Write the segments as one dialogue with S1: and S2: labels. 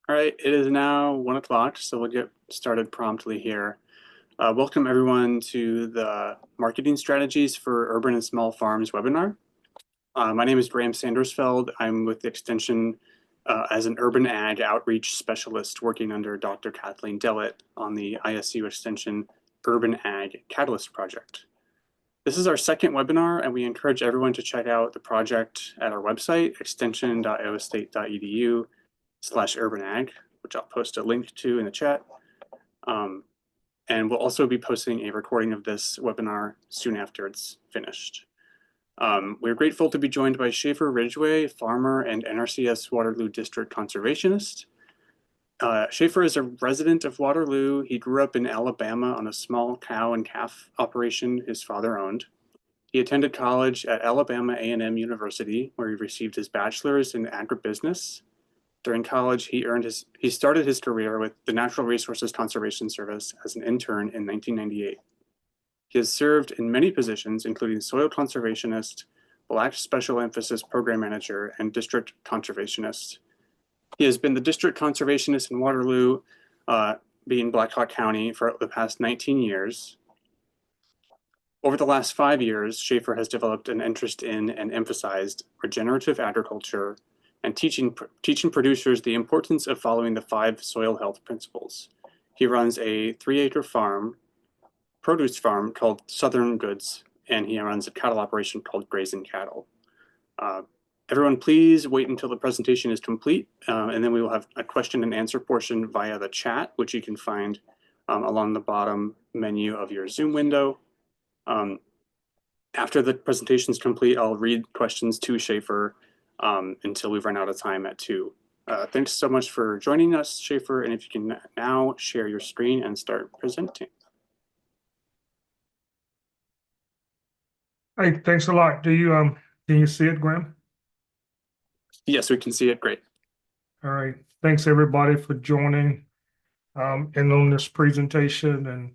S1: All right, it is now 1 o'clock, so we'll get started promptly here. Welcome everyone to the Marketing Strategies for Urban and Small Farms webinar. My name is Graham Sandersfeld. I'm with the Extension as an Urban Ag Outreach Specialist working under Dr. Kathleen Dellett on the ISU Extension Urban Ag Catalyst Project. This is our second webinar, and we encourage everyone to check out the project at our website, extension.iostate.edu/urbanag, which I'll post a link to in the chat. And we'll also be posting a recording of this webinar soon after it's finished. We're grateful to be joined by Schaefer Ridgway, farmer and NRCS Waterloo District Conservationist. Schaefer is a resident of Waterloo. He grew up in Alabama on a small cow and calf operation his father owned. He attended college at Alabama A&M University, where he received his bachelor's in agribusiness. During college, he started his career with the Natural Resources Conservation Service as an intern in 1998. He has served in many positions, including soil conservationist, Black Special Emphasis Program Manager, and District Conservationist. He has been the District Conservationist in Waterloo, being Black Hawk County, for the past 19 years. Over the last 5 years, Schaefer has developed an interest in and emphasized regenerative agriculture and teaching producers the importance of following the 5 soil health principles. He runs a 3-acre produce farm called Southern Goods, and he runs a cattle operation called Grazing Cattle. Everyone, please wait until the presentation is complete, and then we will have a question and answer portion via the chat, which you can find along the bottom menu of your Zoom window. After the presentation is complete, I'll read questions to Schaefer until we've run out of time at 2. Thanks so much for joining us, Schaefer, and if you can now share your screen and start presenting.
S2: Hey, thanks a lot. Can you see it, Graham?
S1: Yes, we can see it. Great.
S2: All right. Thanks everybody for joining in on this presentation. And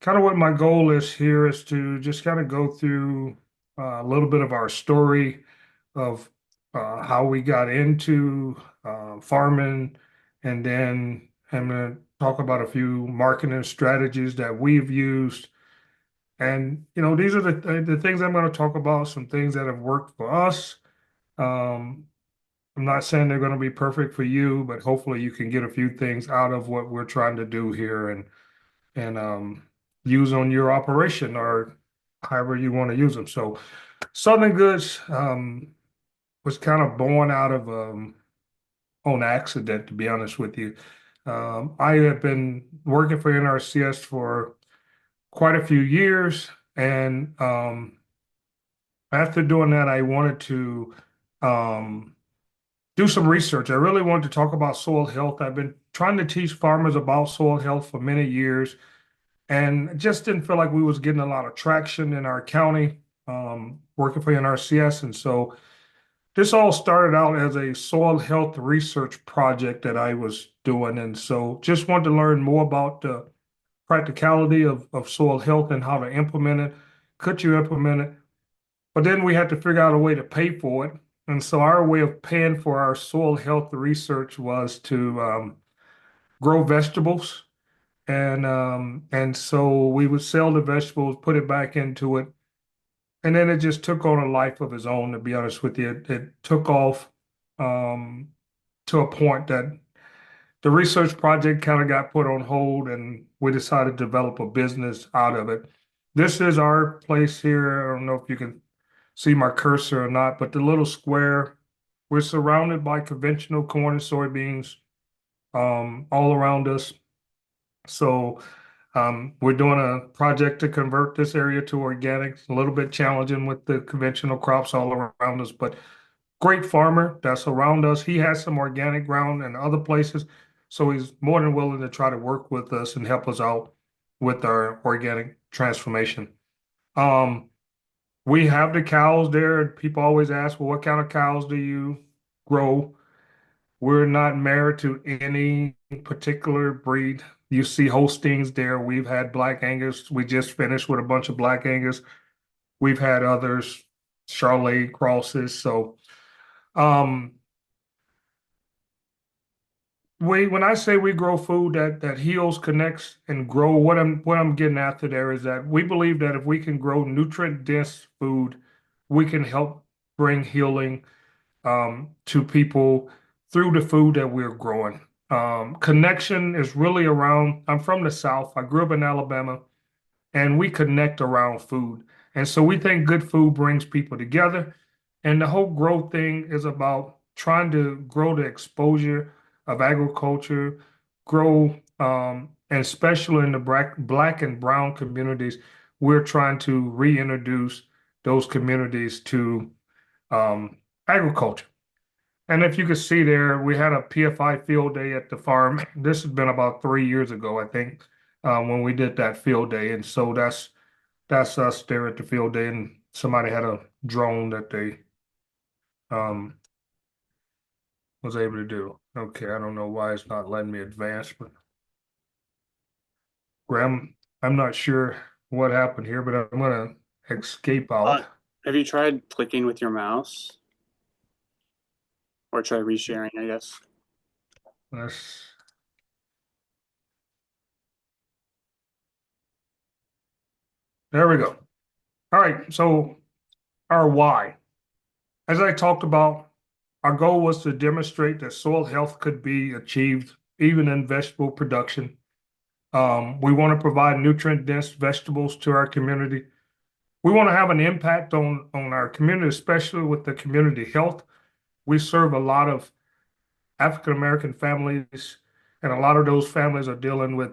S2: kind of what my goal is here is to just kind of go through a little bit of our story of how we got into farming, and then I'm going to talk about a few marketing strategies that we've used. And these are the things I'm going to talk about, some things that have worked for us. I'm not saying they're going to be perfect for you, but hopefully you can get a few things out of what we're trying to do here and use on your operation or however you want to use them. So Southern Goods was kind of born out of on accident, to be honest with you. I have been working for NRCS for quite a few years, and after doing that, I wanted to do some research. I really wanted to talk about soil health. I've been trying to teach farmers about soil health for many years, and just didn't feel like we was getting a lot of traction in our county, working for NRCS. And so this all started out as a soil health research project that I was doing. And so just wanted to learn more about the practicality of soil health and how to implement it. Could you implement it? But then we had to figure out a way to pay for it. And so our way of paying for our soil health research was to grow vegetables. And so we would sell the vegetables, put it back into it. And then it just took on a life of its own, to be honest with you. It took off to a point that the research project kind of got put on hold, and we decided to develop a business out of it. This is our place here. I don't know if you can see my cursor or not, but the little square, we're surrounded by conventional corn and soybeans all around us. So we're doing a project to convert this area to organic. A little bit challenging with the conventional crops all around us, but great farmer that's around us. He has some organic ground in other places, so he's more than willing to try to work with us and help us out with our organic transformation. We have the cows there. People always ask, well, what kind of cows do you grow? We're not married to any particular breed. You see Holsteins there. We've had Black Angus. We just finished with a bunch of Black Angus. We've had others, Charolais crosses. So when I say we grow food that heals, connects, and grow, what I'm getting after there is that we believe that if we can grow nutrient dense food, we can help bring healing to people through the food that we're growing. Connection is really around. I'm from the South. I grew up in Alabama, and we connect around food. And so we think good food brings people together. And the whole growth thing is about trying to grow the exposure of agriculture, grow, and especially in the black and brown communities, we're trying to reintroduce those communities to agriculture. And if you could see there, we had a PFI field day at the farm. This has been about 3 years ago, I think, when we did that field day. And so that's us there at the field day, and somebody had a drone that they um, was able to do. Okay, I don't know why it's not letting me advance, but Graham, I'm not sure what happened here, but I'm gonna escape out.
S1: Uh, have you tried clicking with your mouse or try resharing, I guess?
S2: Let's, there we go. All right, so our why. As I talked about, our goal was to demonstrate that soil health could be achieved even in vegetable production. We want to provide nutrient-dense vegetables to our community. We want to have an impact on our community, especially with the community health. We serve a lot of African American families, and a lot of those families are dealing with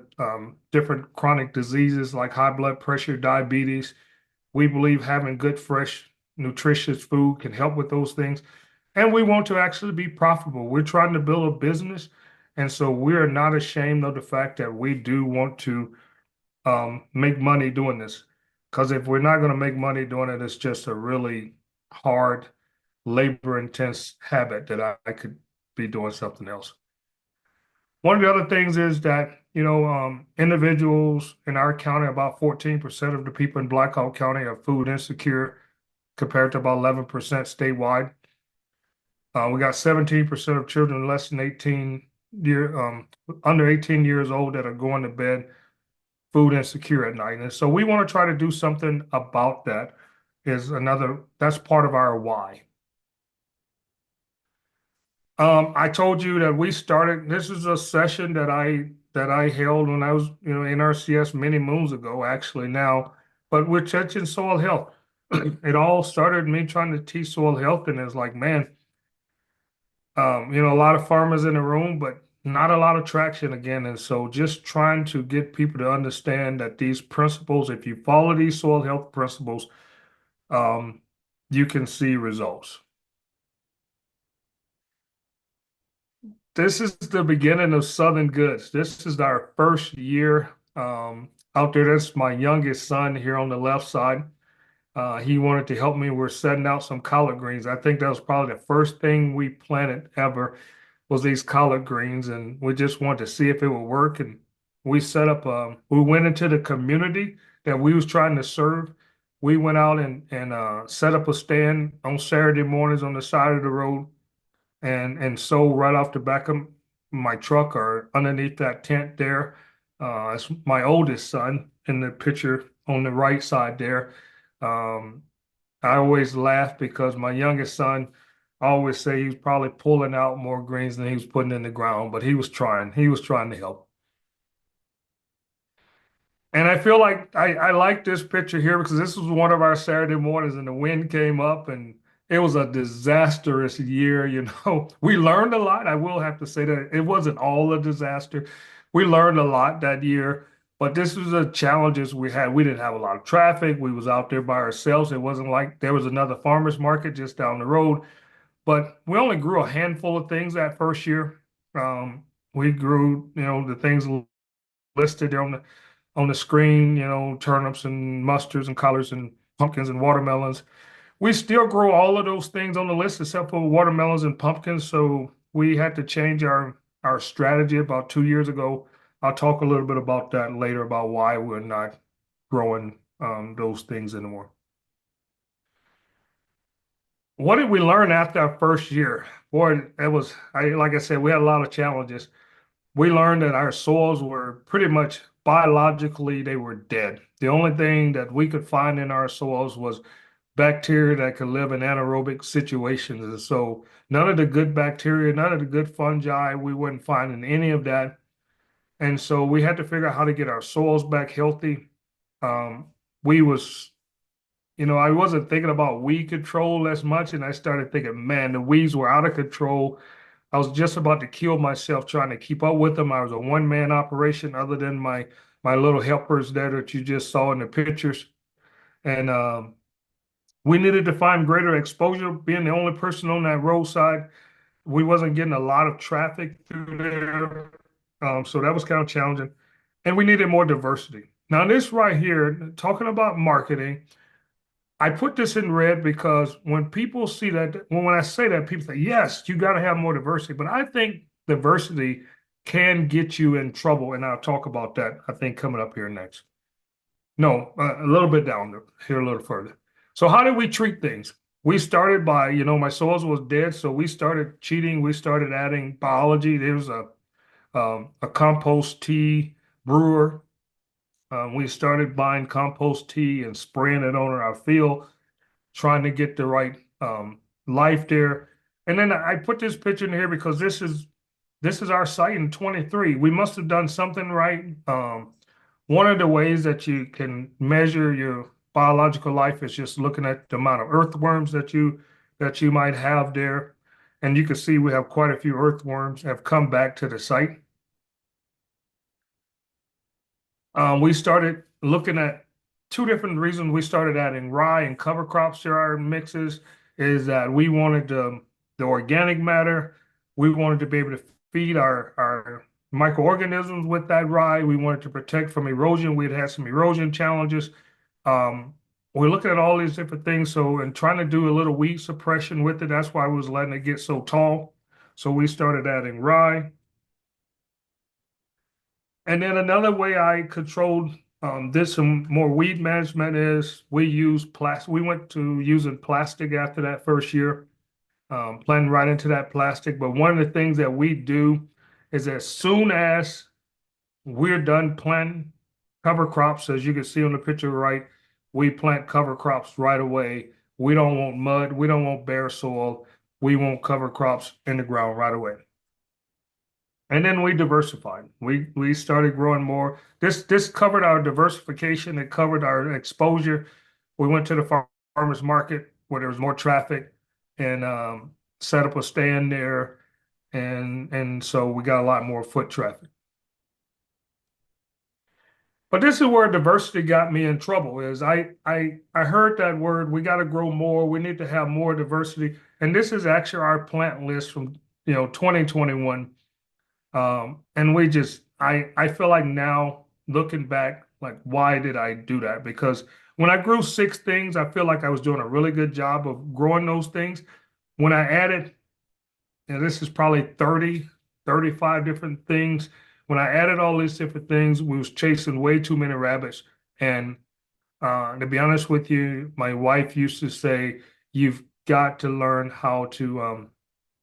S2: different chronic diseases like high blood pressure, diabetes. We believe having good, fresh, nutritious food can help with those things. And we want to actually be profitable. We're trying to build a business. And so we are not ashamed of the fact that we do want to make money doing this. Because if we're not going to make money doing it, it's just a really hard, labor intense habit that I could be doing something else. One of the other things is that, individuals in our county, about 14% of the people in Blackhawk County are food insecure compared to about 11% statewide. We got 17% of children less than 18 under 18 years old that are going to bed food insecure at night. And so we want to try to do something about that that's part of our why. I told you that this is a session that I held when I was, in RCS many moons ago, actually now, but we're touching soil health. It all started me trying to teach soil health, and it's like, man, a lot of farmers in the room, but not a lot of traction again. And so just trying to get people to understand that these principles, if you follow these soil health principles, um, you can see results. This is the beginning of Southern Goods. This is our first year out there. That's my youngest son here on the left side. He wanted to help me. We're setting out some collard greens. I think that was probably the first thing we planted ever was these collard greens, and we just wanted to see if it would work. And we went into the community that we was trying to serve. We went out and set up a stand on Saturday mornings on the side of the road and sold right off the back of my truck or underneath that tent there. It's my oldest son in the picture on the right side there. Um, I always laugh because my youngest son I always say he's probably pulling out more greens than he was putting in the ground, but he was trying. He was trying to help. And I feel like I like this picture here because this was one of our Saturday mornings and the wind came up and it was a disastrous year, you know. We learned a lot. I will have to say that it wasn't all a disaster. We learned a lot that year, but this was the challenges we had. We didn't have a lot of traffic. We was out there by ourselves. It wasn't like there was another farmer's market just down the road, but we only grew a handful of things that first year. We grew, the things listed on the screen, turnips and mustards and collards and pumpkins and watermelons. We still grow all of those things on the list except for watermelons and pumpkins. So we had to change our strategy about 2 years ago. I'll talk a little bit about that later about why we're not growing those things anymore. What did we learn after our first year? Boy, like I said, we had a lot of challenges. we learned that our soils were pretty much biologically they were dead. The only thing that we could find in our soils was bacteria that could live in anaerobic situations. And so none of the good bacteria, none of the good fungi, we wouldn't find in any of that. And so we had to figure out how to get our soils back healthy. Um, we was, I wasn't thinking about weed control as much, and I started thinking, man, the weeds were out of control. I was just about to kill myself trying to keep up with them. I was a one-man operation, other than my little helpers there that you just saw in the pictures. And we needed to find greater exposure. Being the only person on that roadside, we wasn't getting a lot of traffic through there. So that was kind of challenging. And we needed more diversity. Now, this right here, talking about marketing, I put this in red because when people see that, when I say that, people say, yes, you got to have more diversity. But I think diversity can get you in trouble. And I'll talk about that, I think, coming up here next. No, a little bit down here, a little further. So, how did we treat things? We started by, my soils was dead. So we started cheating. We started adding biology. There was a compost tea brewer. We started buying compost tea and spraying it on our field, trying to get the right life there. And then I put this picture in here because this is our site in 23. We must have done something right. One of the ways that you can measure your biological life is just looking at the amount of earthworms that you might have there. And you can see we have quite a few earthworms have come back to the site. We started looking at two different reasons we started adding rye and cover crops to our mixes is that we wanted the organic matter. We wanted to be able to feed our microorganisms with that rye. We wanted to protect from erosion. We'd had some erosion challenges. Um, we're looking at all these different things. So, and trying to do a little weed suppression with it. That's why we was letting it get so tall. So we started adding rye. And then another way I controlled this some more weed management is we use plastic. We went to using plastic after that first year, planting right into that plastic. But one of the things that we do is as soon as we're done planting cover crops, as you can see on the picture right, we plant cover crops right away. We don't want mud. We don't want bare soil. We want cover crops in the ground right away. And then we diversified. We started growing more. This covered our diversification. It covered our exposure. We went to the farmers market where there was more traffic, and set up a stand there, and so we got a lot more foot traffic. But this is where diversity got me in trouble. Is I heard that word. We got to grow more. We need to have more diversity. And this is actually our plant list from 2021. And I feel like now looking back, like, why did I do that? Because when I grew six things, I feel like I was doing a really good job of growing those things. When I added, and this is probably 30, 35 different things. When I added all these different things, we was chasing way too many rabbits. And to be honest with you, my wife used to say, you've got to learn how to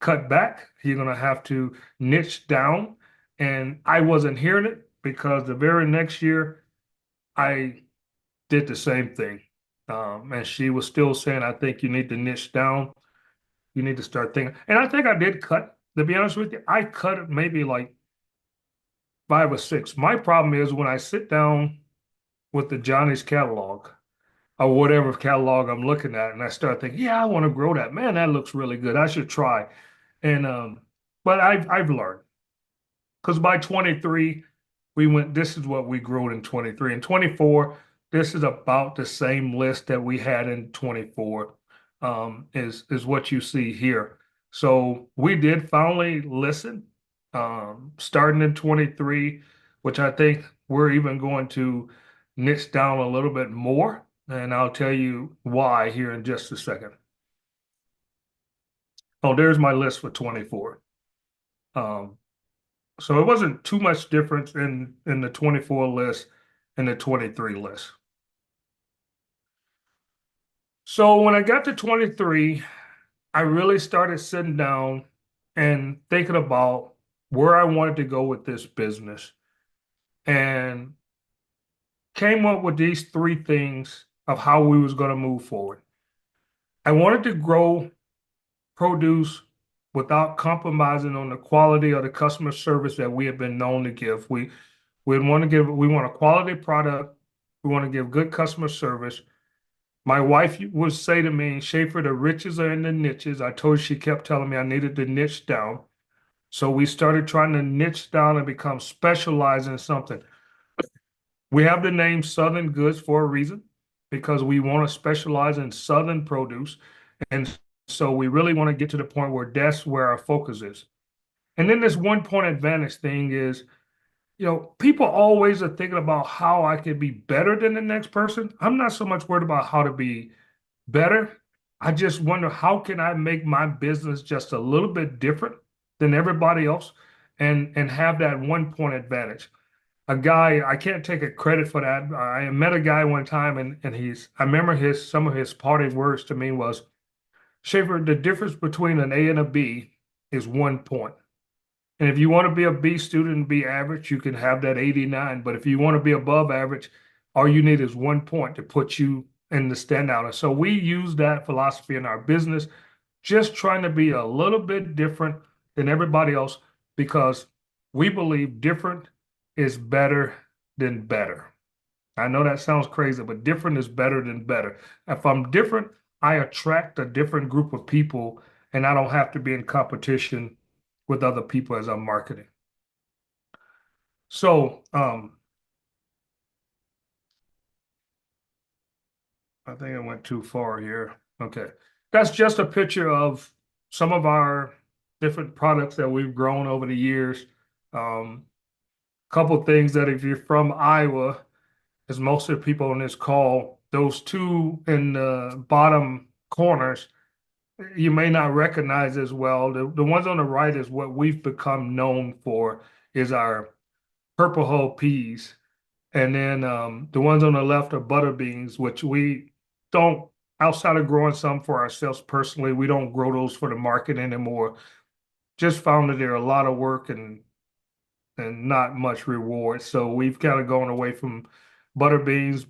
S2: cut back. You're going to have to niche down. And I wasn't hearing it because the very next year I did the same thing. And she was still saying, I think you need to niche down. You need to start thinking. And I think I did cut, to be honest with you, I cut it maybe like five or six. My problem is when I sit down with the Johnny's catalog or whatever catalog I'm looking at, and I start thinking, yeah, I want to grow that. Man, that looks really good. I should try. And but I've learned because by 23 we went. This is what we grew in 23 and 24. This is about the same list that we had in 24. Is what you see here. So we did finally listen, starting in 23, which I think we're even going to niche down a little bit more, and I'll tell you why here in just a second. Oh, there's my list for 24. Um, so it wasn't too much difference in the 24 list and the 23 list. So when I got to 23, I really started sitting down and thinking about where I wanted to go with this business and came up with these three things of how we was going to move forward. I wanted to grow produce without compromising on the quality of the customer service that we have been known to give. We want a quality product. We want to give good customer service. My wife would say to me, Schaefer, the riches are in the niches. I told her, she kept telling me I needed to niche down. So we started trying to niche down and become specialized in something. We have the name Southern Goods for a reason because we want to specialize in Southern produce. And so we really want to get to the point where that's where our focus is. And then this one point advantage thing is, people always are thinking about how I could be better than the next person. I'm not so much worried about how to be better. I just wonder how can I make my business just a little bit different than everybody else and have that one point advantage. A guy, I can't take a credit for that. I met a guy one time and I remember some of his parting words to me was, Schaefer, the difference between an A and a B is 1 point. And if you want to be a B student and be average, you can have that 89. But if you want to be above average, all you need is 1 point to put you in the standout. And so we use that philosophy in our business, just trying to be a little bit different than everybody else because we believe different is better than better. I know that sounds crazy, but different is better than better. If I'm different, I attract a different group of people and I don't have to be in competition with other people as I'm marketing. So I think I went too far here. Okay. That's just a picture of some of our different products that we've grown over the years. Couple things that if you're from Iowa, as most of the people on this call, those two in the bottom corners, you may not recognize as well. The ones on the right is what we've become known for, is our purple hull peas. And then the ones on the left are butter beans, which we don't, outside of growing some for ourselves personally, we don't grow those for the market anymore. Just found that they're a lot of work and not much reward. So we've kind of gone away from butter beans,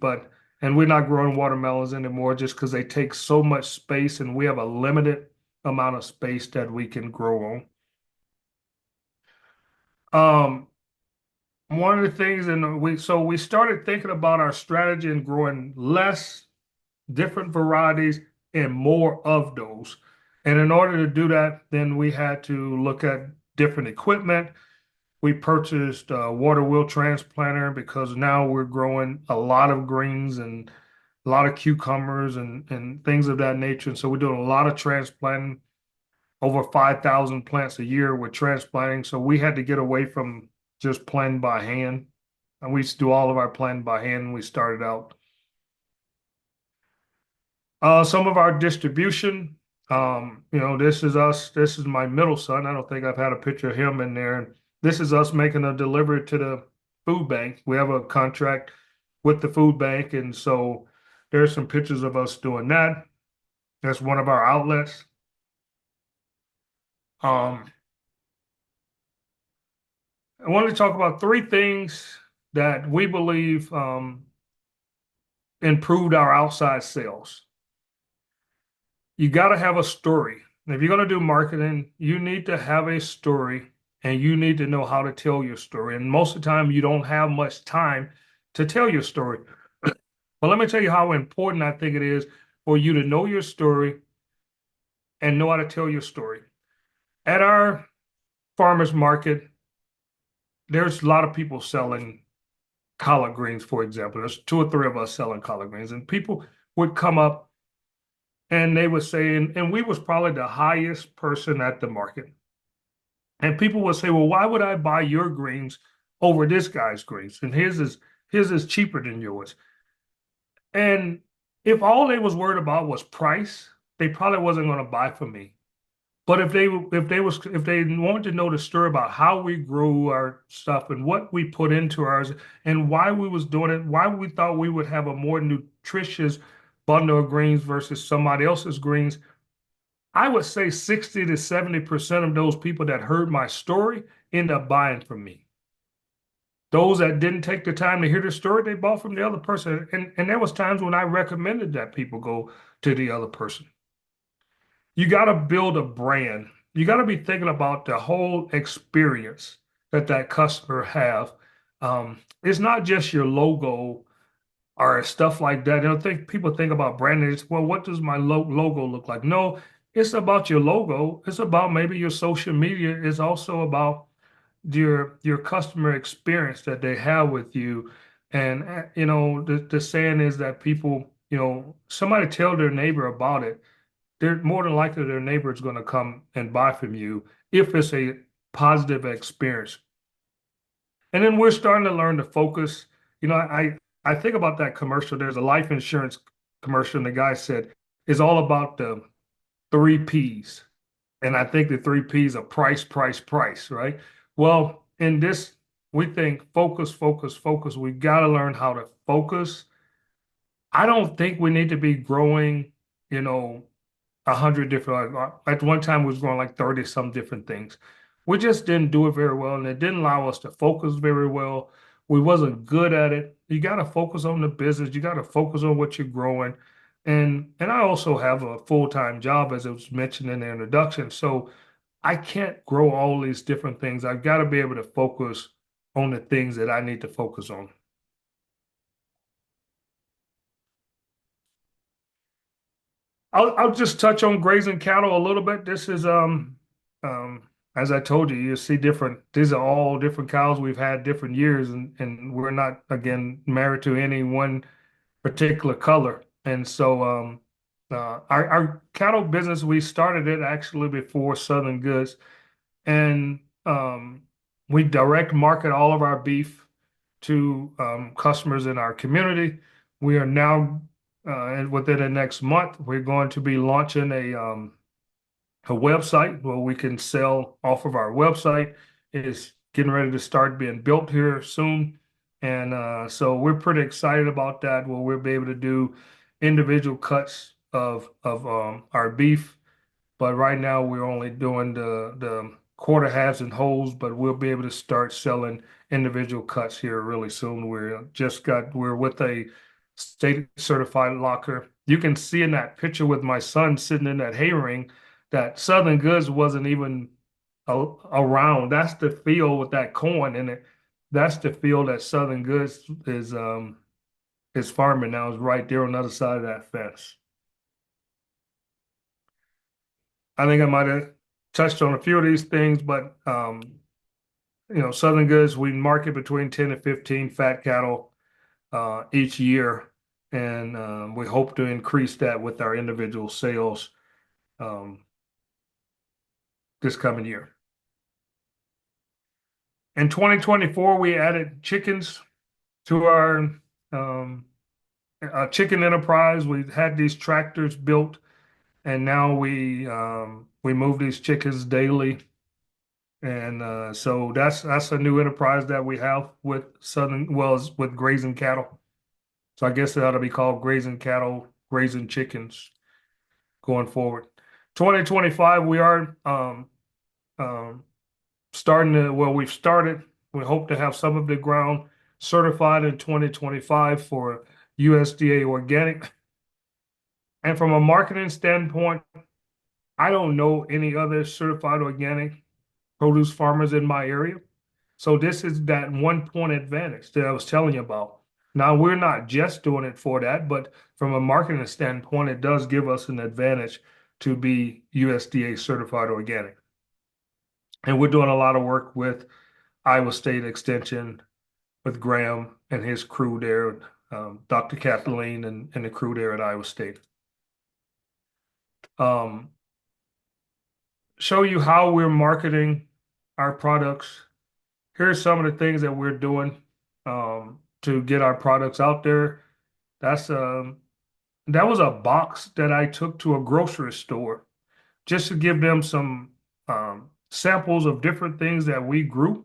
S2: and we're not growing watermelons anymore just because they take so much space and we have a limited amount of space that we can grow on. One of the things, and we started thinking about our strategy and growing less different varieties and more of those. And in order to do that, then we had to look at different equipment. We purchased a water wheel transplanter because now we're growing a lot of greens and a lot of cucumbers and things of that nature. And so we're doing a lot of transplanting, over 5,000 plants a year with transplanting. So we had to get away from just planting by hand. And we used to do all of our planting by hand when we started out. Some of our distribution, this is us. This is my middle son. I don't think I've had a picture of him in there. And this is us making a delivery to the food bank. We have a contract with the food bank. And so there's some pictures of us doing that. That's one of our outlets. I wanted to talk about three things that we believe improved our outside sales. You got to have a story. If you're going to do marketing, you need to have a story and you need to know how to tell your story. And most of the time, you don't have much time to tell your story. But let me tell you how important I think it is for you to know your story and know how to tell your story. At our farmers market, there's a lot of people selling collard greens, for example. There's two or three of us selling collard greens, and people would come up and they would say, and we was probably the highest person at the market. And people would say, well, why would I buy your greens over this guy's greens? And his is cheaper than yours. And if all they was worried about was price, they probably wasn't going to buy from me. But if they wanted to know the story about how we grew our stuff and what we put into ours and why we was doing it, why we thought we would have a more nutritious bundle of greens versus somebody else's greens, I would say 60 to 70% of those people that heard my story end up buying from me. Those that didn't take the time to hear the story, they bought from the other person. And there was times when I recommended that people go to the other person. You got to build a brand. You got to be thinking about the whole experience that that customer have. It's not just your logo or stuff like that. Think people think about branding. It's, well, what does my logo look like? No, it's about your logo. It's about maybe your social media. It's also about your customer experience that they have with you. And the saying is that people, somebody tell their neighbor about it, they're more than likely their neighbor is going to come and buy from you if it's a positive experience. And then we're starting to learn to focus. I think about that commercial. There's a life insurance commercial, and the guy said it's all about the three P's. And I think the three P's are price, price, price, right? Well, in this, we think focus, focus, focus. We got to learn how to focus. I don't think we need to be growing, you know, 100 different, at one time we was growing like 30 some different things. We just didn't do it very well, and it didn't allow us to focus very well. We wasn't good at it. You got to focus on the business. You got to focus on what you're growing. And I also have a full-time job, as it was mentioned in the introduction. So I can't grow all these different things. I've got to be able to focus on the things that I need to focus on. I'll just touch on grazing cattle a little bit. This is um as I told you, you see different, these are all different cows we've had different years, and we're not again married to any one particular color. And so our cattle business, we started it actually before Southern Goods, and we direct market all of our beef to customers in our community. We are now, and within the next month, we're going to be launching a website where we can sell off of our website. It's getting ready to start being built here soon. And so we're pretty excited about that, where we'll be able to do individual cuts of our beef. But right now we're only doing the quarter halves and wholes, but we'll be able to start selling individual cuts here really soon. We're with a state certified locker. You can see in that picture with my son sitting in that hay ring that Southern Goods wasn't even around. That's the field with that corn in it. That's the field that Southern Goods is farming now, is right there on the other side of that fence. I think I might have touched on a few of these things, but Southern Goods, we market between 10 and 15 fat cattle each year, and we hope to increase that with our individual sales um, this coming year. In 2024, we added chickens to our chicken enterprise. We had these tractors built, and now we move these chickens daily. And so that's a new enterprise that we have with with grazing cattle. So I guess it ought to be called grazing cattle, grazing chickens going forward. 2025, we are um, we've started. We hope to have some of the ground certified in 2025 for USDA organic. And from a marketing standpoint, I don't know any other certified organic produce farmers in my area. So this is that 1 point advantage that I was telling you about. Now, we're not just doing it for that, but from a marketing standpoint, it does give us an advantage to be USDA certified organic. And we're doing a lot of work with Iowa State Extension, with Graham and his crew there, Dr. Kathleen and the crew there at Iowa State. Um, show you how we're marketing our products. Here's some of the things that we're doing to get our products out there. That was a box that I took to a grocery store just to give them some samples of different things that we grew.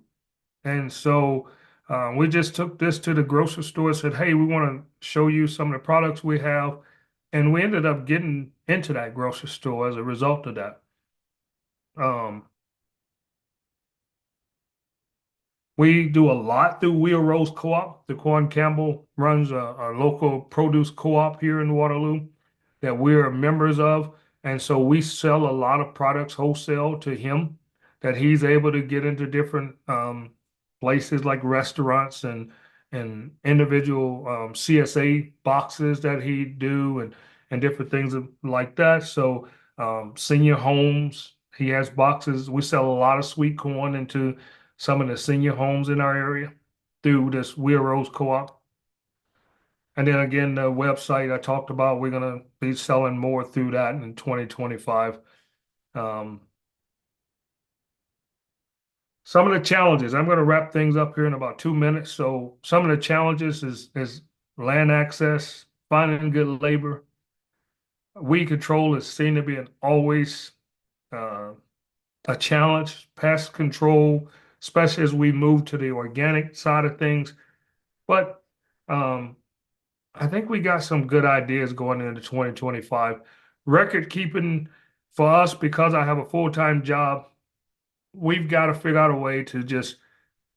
S2: And so we just took this to the grocery store and said, hey, we want to show you some of the products we have. And we ended up getting into that grocery store as a result of that. Um, We do a lot through Wheel Rose Co-op. The Quan Campbell runs a local produce co-op here in Waterloo that we're members of. And so we sell a lot of products wholesale to him that he's able to get into different places like restaurants and individual CSA boxes that he do and different things like that. So senior homes, he has boxes. We sell a lot of sweet corn into some of the senior homes in our area through this Wheel Rose Co-op. And then again, the website I talked about, we're going to be selling more through that in 2025. Um, some of the challenges, I'm going to wrap things up here in about 2 minutes. So some of the challenges is land access, finding good labor. Weed control is seen to be an always uh, a challenge. Pest control, especially as we move to the organic side of things. But um, I think we got some good ideas going into 2025. Record keeping for us, because I have a full-time job, we've got to figure out a way to just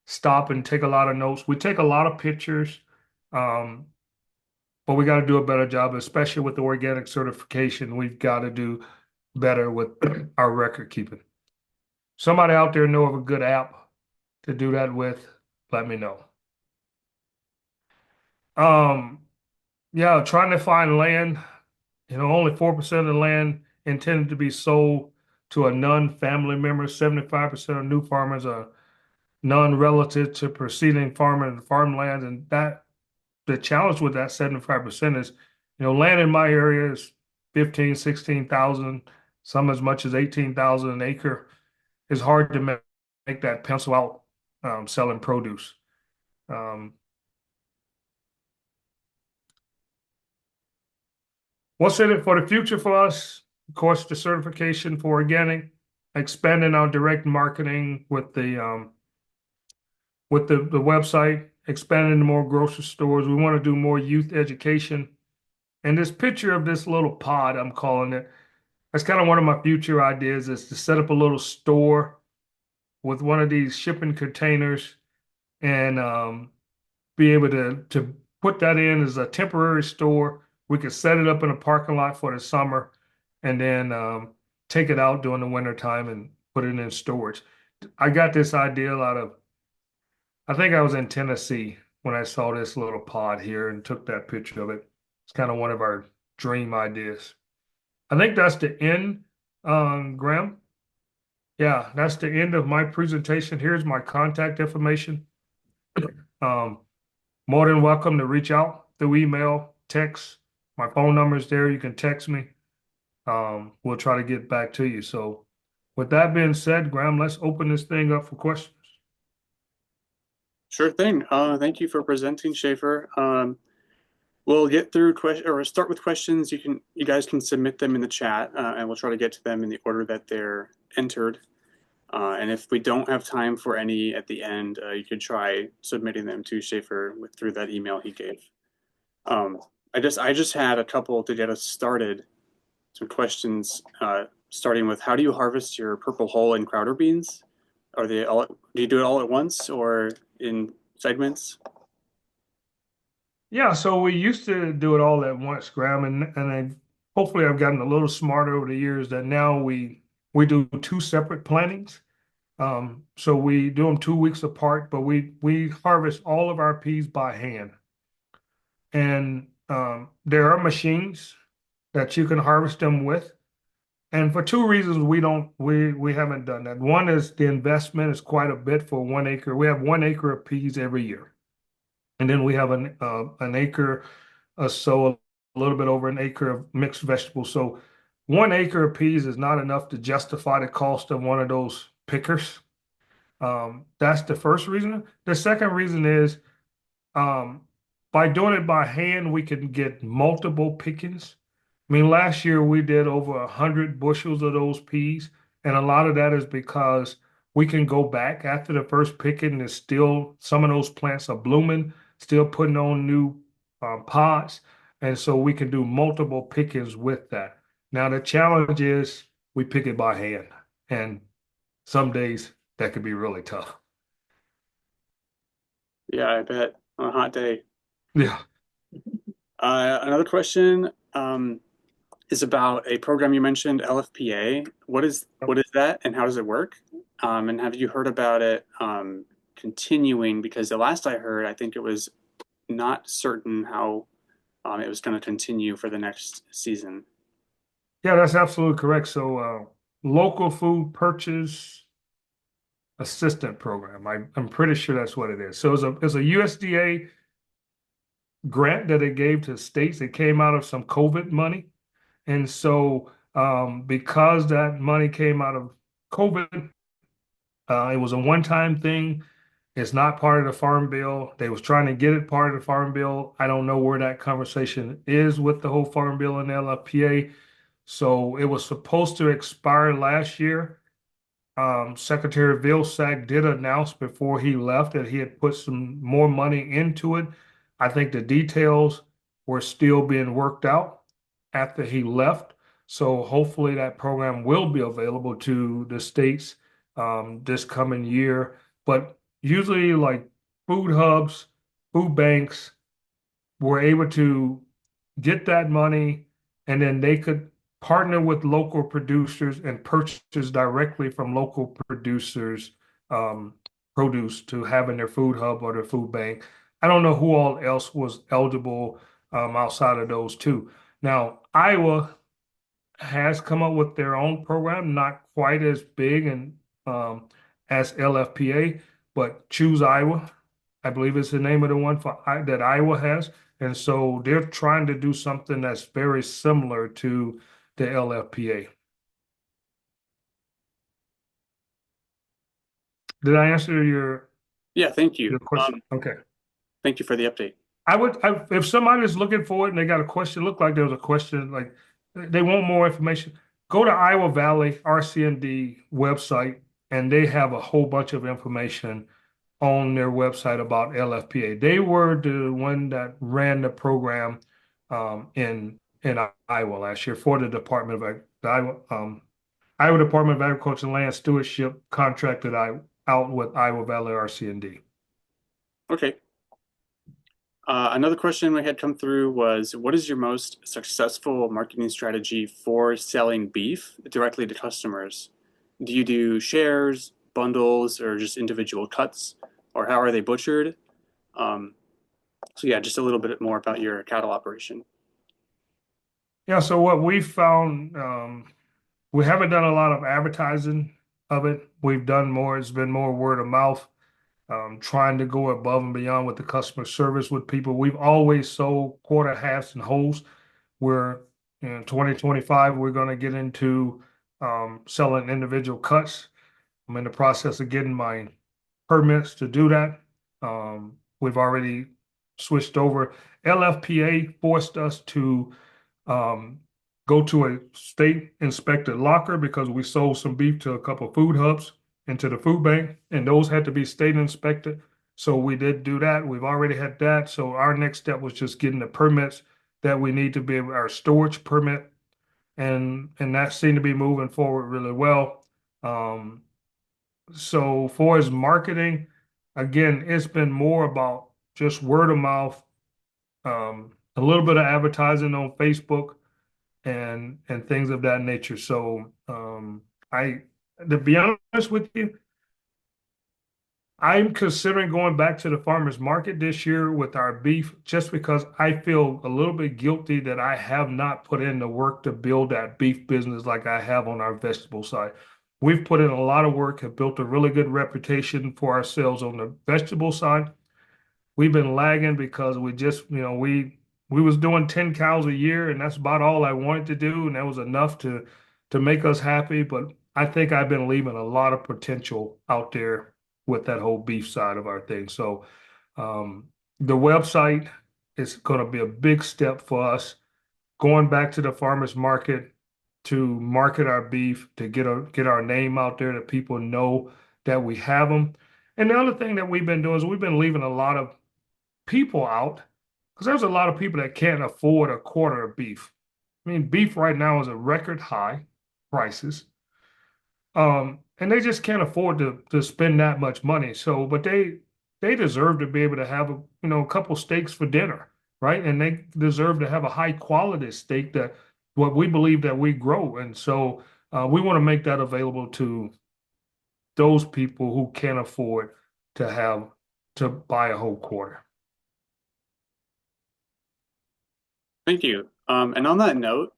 S2: stop and take a lot of notes. We take a lot of pictures, um, but we got to do a better job, especially with the organic certification. We've got to do better with our record keeping. Somebody out there know of a good app to do that with, let me know. Um, yeah, trying to find land. Only 4% of the land intended to be sold to a non-family member. 75% of new farmers are non-relative to preceding farmer and farmlands. And that the challenge with that 75% is, land in my area is 15, 16,000, some as much as 18,000 an acre. It's hard to make that pencil out selling produce. Um, What's in it for the future for us? Of course, the certification for organic, expanding our direct marketing with the website, expanding to more grocery stores. We want to do more youth education. And this picture of this little pod, I'm calling it, that's kind of one of my future ideas is to set up a little store with one of these shipping containers and be able to put that in as a temporary store. We could set it up in a parking lot for the summer and then take it out during the winter time and put it in storage. I got this idea out of, I think I was in Tennessee when I saw this little pod here and took that picture of it. It's kind of one of our dream ideas. I think that's the end, Graham. Yeah, that's the end of my presentation. Here's my contact information. Um, More than welcome to reach out through email, text. My phone number is there. You can text me. We'll try to get back to you. So, with that being said, Graham, let's open this thing up for questions.
S1: Sure thing. Thank you for presenting, Schaefer. We'll get through question or start with questions. You guys can submit them in the chat, and we'll try to get to them in the order that they're entered. And if we don't have time for any at the end, you could try submitting them to Schaefer through that email he gave. I just had a couple to get us started. Some questions, starting with how do you harvest your purple hull and Crowder beans? Do you do it all at once or in segments?
S2: Yeah, so we used to do it all at once, Graham, hopefully I've gotten a little smarter over the years that now we do two separate plantings. So we do them 2 weeks apart, but we harvest all of our peas by hand. And there are machines that you can harvest them with. And for two reasons, we haven't done that. One is the investment is quite a bit for 1 acre. We have 1 acre of peas every year, and then we have an acre or so, a little bit over an acre of mixed vegetables. So 1 acre of peas is not enough to justify the cost of one of those pickers. That's the first reason. The second reason is um, by doing it by hand, we can get multiple pickings. I mean, last year we did over 100 bushels of those peas, and a lot of that is because we can go back after the first picking and still some of those plants are blooming, still putting on new pods, And so we can do multiple pickings with that. Now, the challenge is we pick it by hand. And some days that could be really tough.
S1: Yeah, I bet on a hot day.
S2: Yeah.
S1: Another question is about a program you mentioned, LFPA. What is that, and how does it work? And have you heard about it continuing? Because the last I heard, I think it was not certain how it was going to continue for the next season.
S2: Yeah, that's absolutely correct. So, local food purchase assistant program. I'm pretty sure that's what it is. So it's a USDA grant that it gave to states. It came out of some COVID money. And so, because that money came out of COVID, it was a one-time thing. It's not part of the Farm Bill. They was trying to get it part of the Farm Bill. I don't know where that conversation is with the whole Farm Bill and LFPA. So it was supposed to expire last year. Secretary Vilsack did announce before he left that he had put some more money into it. I think the details were still being worked out after he left. So hopefully that program will be available to the states this coming year. But usually, like food hubs, food banks, were able to get that money and then they could partner with local producers and purchase directly from local producers um, produce to have in their food hub or their food bank. I don't know who all else was eligible outside of those two. Now, Iowa has come up with their own program, not quite as big and as LFPA, but Choose Iowa, I believe is the name of the one that Iowa has. And so they're trying to do something that's very similar to the LFPA. Did I answer
S1: Yeah, thank you.
S2: your question? Okay.
S1: Thank you for the update.
S2: If somebody's looking for it and they got a question, look like there was a question, like they want more information, go to Iowa Valley RCND website, and they have a whole bunch of information on their website about LFPA. They were the one that ran the program in Iowa last year for the Department of the Iowa Department of Agriculture and Land Stewardship contracted out with Iowa Valley RCND.
S1: Okay. Another question we had come through was, what is your most successful marketing strategy for selling beef directly to customers? Do you do shares, bundles, or just individual cuts? Or how are they butchered? Um, so yeah, just a little bit more about your cattle operation.
S2: Yeah, so what we found, we haven't done a lot of advertising of it. We've done more, it's been more word of mouth, trying to go above and beyond with the customer service with people. We've always sold quarter, halves, and wholes. We're in 2025, we're going to get into selling individual cuts. I'm in the process of getting my permits to do that. We've already switched over. LFPA forced us to um, go to a state inspected locker because we sold some beef to a couple of food hubs into the food bank, and those had to be state inspected. So we did do that. We've already had that. So our next step was just getting the permits that we need to be our storage permit, and that seemed to be moving forward really well. Um, so for as marketing, again, it's been more about just word of mouth, a little bit of advertising on Facebook and things of that nature. So I to be honest with you, I'm considering going back to the farmers market this year with our beef just because I feel a little bit guilty that I have not put in the work to build that beef business like I have on our vegetable side. We've put in a lot of work, have built a really good reputation for ourselves on the vegetable side. We've been lagging because we just, we was doing 10 cows a year, and that's about all I wanted to do, and that was enough to make us happy. But I think I've been leaving a lot of potential out there with that whole beef side of our thing. So the website is going to be a big step for us going back to the farmers market to market our beef, to get our name out there that people know that we have them. And the other thing that we've been doing is we've been leaving a lot of people out because there's a lot of people that can't afford a quarter of beef. I mean, beef right now is a record high prices. And they just can't afford to spend that much money. So, but they deserve to be able to have a couple steaks for dinner, right? And they deserve to have a high quality steak that what we believe that we grow. And so we want to make that available to those people who can't afford to buy a whole quarter.
S1: Thank you. And on that note,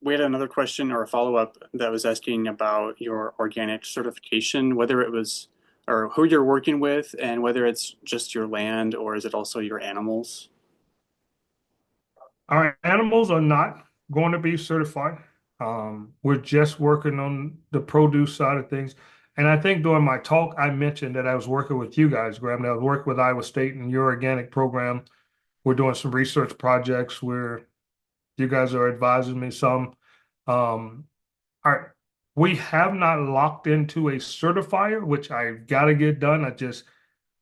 S1: we had another question or a follow-up that was asking about your organic certification, whether it was or who you're working with and whether it's just your land or is it also your animals?
S2: Our animals are not going to be certified. We're just working on the produce side of things. And I think during my talk, I mentioned that I was working with you guys, Graham, that I was working with Iowa State and your organic program. We're doing some research projects where you guys are advising me some. Um, our, we have not locked into a certifier, which I've got to get done.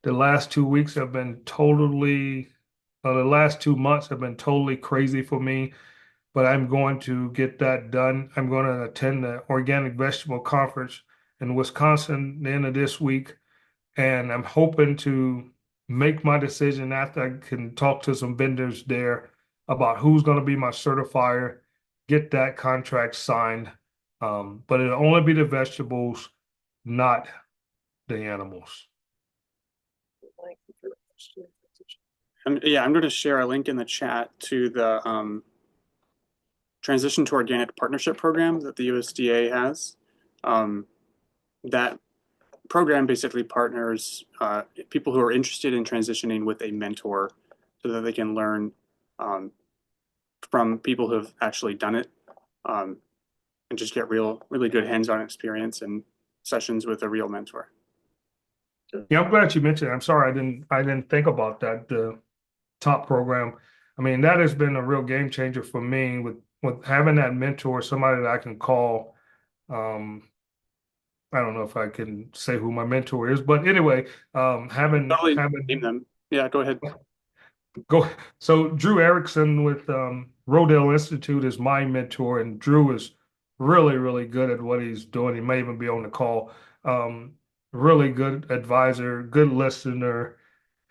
S2: The last 2 weeks have been the last 2 months have been totally crazy for me, but I'm going to get that done. I'm going to attend the Organic Vegetable Conference in Wisconsin the end of this week, and I'm hoping to make my decision after I can talk to some vendors there about who's going to be my certifier, get that contract signed. But it'll only be the vegetables, not the animals.
S1: And yeah, I'm going to share a link in the chat to the Transition to Organic Partnership Program that the USDA has. That program basically partners people who are interested in transitioning with a mentor so that they can learn um, from people who have actually done it um, and just get really good hands-on experience and sessions with a real mentor.
S2: Yeah, I'm glad you mentioned it. I'm sorry I didn't think about that. The top program. I mean, that has been a real game changer for me with having that mentor, somebody that I can call. Um, I don't know if I can say who my mentor is, but anyway, having
S1: Totally name
S2: having
S1: them. Yeah, go ahead.
S2: go. So Drew Erickson with Rodale Institute is my mentor, and Drew is really, really good at what he's doing. He may even be on the call. Um, really good advisor, good listener,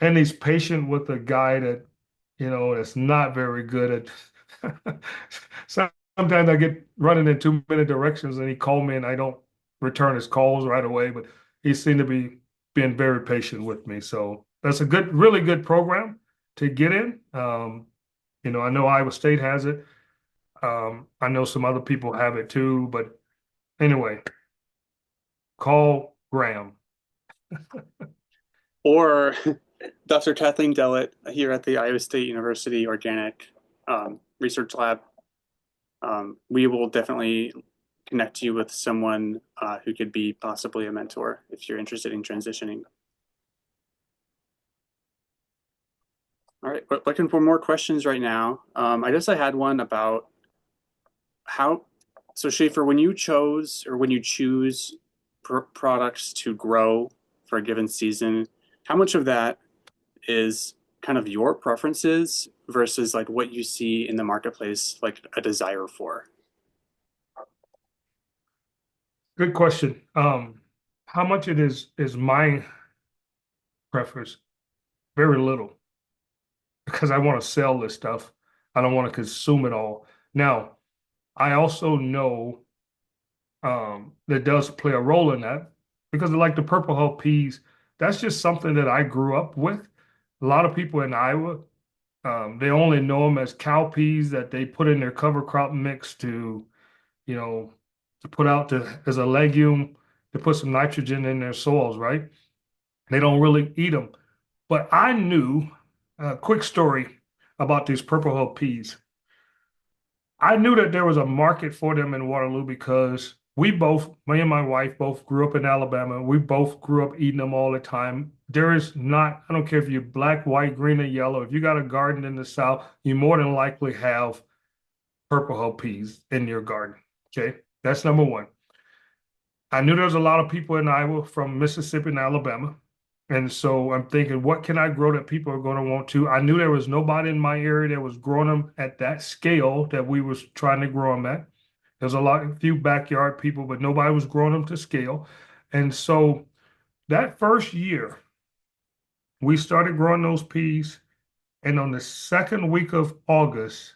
S2: and he's patient with a guy that's not very good at. Sometimes I get running in too many directions, and he called me, and I don't return his calls right away. But he seemed to be being very patient with me. So that's a really good program to get in. I know Iowa State has it. I know some other people have it too. But anyway, call Graham.
S1: Or Dr. Kathleen Dellett here at the Iowa State University Organic Research Lab. We will definitely connect you with someone who could be possibly a mentor if you're interested in transitioning. All right, we're looking for more questions right now. I guess I had one about so Schaefer, when you chose or when you choose products to grow for a given season, how much of that is kind of your preferences versus like what you see in the marketplace, like a desire for?
S2: Good question. How much it is my preference? Very little, because I want to sell this stuff. I don't want to consume it all. Now, I also know that does play a role in that because like the purple hull peas, that's just something that I grew up with. A lot of people in Iowa, they only know them as cow peas that they put in their cover crop mix you know, to put out as a legume to put some nitrogen in their soils, right? They don't really eat them. But I knew a quick story about these purple hull peas. I knew that there was a market for them in Waterloo because me and my wife both grew up in Alabama. We both grew up eating them all the time. There is not, I don't care if you're black, white, green, or yellow. If you got a garden in the South, you more than likely have purple hull peas in your garden. Okay. That's number one. I knew there was a lot of people in Iowa from Mississippi and Alabama. And so I'm thinking, what can I grow that people are going to want to? I knew there was nobody in my area that was growing them at that scale that we was trying to grow them at. There's a few backyard people, but nobody was growing them to scale. And so that first year, we started growing those peas. And on the second week of August,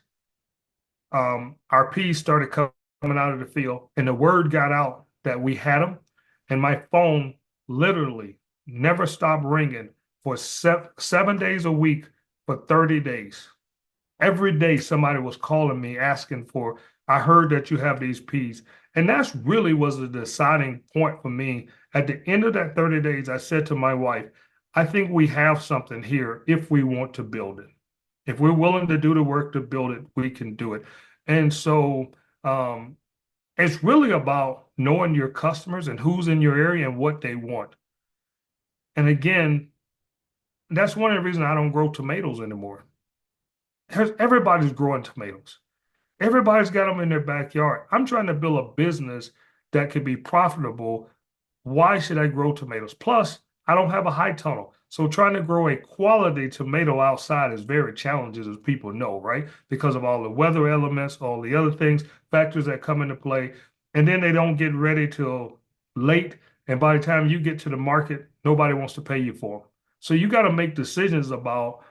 S2: our peas started coming out of the field, and the word got out that we had them. And my phone literally never stopped ringing for 7 days a week for 30 days. Every day somebody was calling me asking for, I heard that you have these peas. And that's really was the deciding point for me. At the end of that 30 days, I said to my wife, I think we have something here if we want to build it. If we're willing to do the work to build it, we can do it. And so um, it's really about knowing your customers and who's in your area and what they want. And again, that's one of the reasons I don't grow tomatoes anymore. Everybody's growing tomatoes. Everybody's got them in their backyard. I'm trying to build a business that could be profitable. Why should I grow tomatoes? Plus, I don't have a high tunnel. So trying to grow a quality tomato outside is very challenging, as people know, right? Because of all the weather elements, all the other things, factors that come into play. And then they don't get ready till late. And by the time you get to the market, nobody wants to pay you for them. So you got to make decisions about